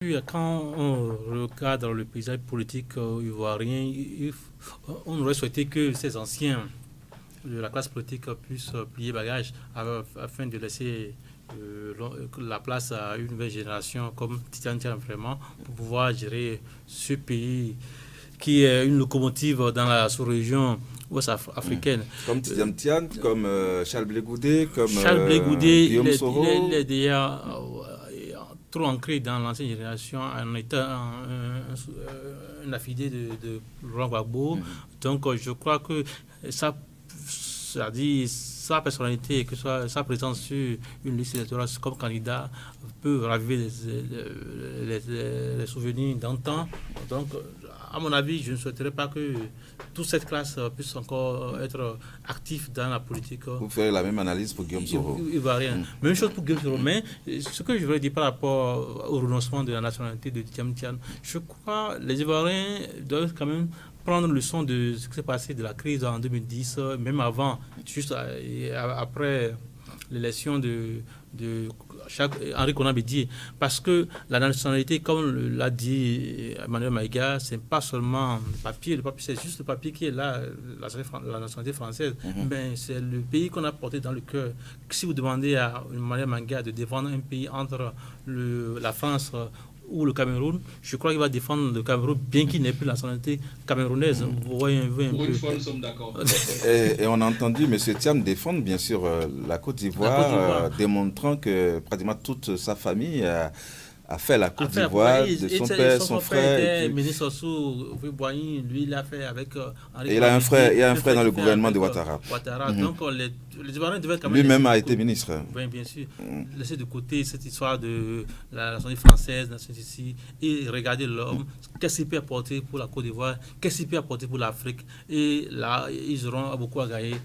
Oui, quand on regarde le paysage politique ivoirien, on aurait souhaité que ces anciens de la classe politique puissent plier bagage afin de laisser la place à une nouvelle génération comme Tidiane Tian vraiment pour pouvoir gérer ce pays qui est une locomotive dans la sous-région ouest-africaine. Comme Tidiane Tian, comme Charles Blé Goudé, comme Charles Blé Goudé, Guillaume Soro. Il est déjà trop ancré dans l'ancienne génération en étant un affidé de Laurent Gbagbo. Donc je crois que ça dit sa personnalité et que sa présence sur une liste électorale comme candidat peut raviver les souvenirs d'antan. Donc, à mon avis, je ne souhaiterais pas que toute cette classe puisse encore être active dans la politique. Vous ferez la même analyse pour Guillaume Soro. Ivoirien. Même chose pour Guillaume Soro. Mais ce que je voulais dire par rapport au renoncement de la nationalité de Tidiane Tian, je crois que les Ivoiriens doivent quand même prendre leçon de ce qui s'est passé de la crise en 2010, même avant, juste après l'élection de Henri Konan Bédié, parce que la nationalité, comme l'a dit Emmanuel Maïga, c'est pas seulement le papier, c'est juste le papier qui est là, la nationalité française, mais c'est le pays qu'on a porté dans le cœur. Si vous demandez à Emmanuel Maïga de défendre un pays entre la France ou le Cameroun, je crois qu'il va défendre le Cameroun, bien qu'il n'ait plus la nationalité camerounaise. Vous voyez un peu. Pour une fois, nous sommes d'accord. Et on a entendu M. Tiam défendre, bien sûr, la Côte d'Ivoire, démontrant que pratiquement toute sa famille a fait la Côte d'Ivoire, de son père, son frère. Le ministre Sou Boigny, lui, il l'a fait avec Henri. Et il a un frère dans le gouvernement de Ouattara. Donc, les Ivoiriens devaient quand même. Lui-même a été ministre. Oui, bien sûr. Laisser de côté cette histoire de la nationalité française, ici, et regarder l'homme, qu'est-ce qu'il peut apporter pour la Côte d'Ivoire, qu'est-ce qu'il peut apporter pour l'Afrique. Et là, ils auront beaucoup à gagner.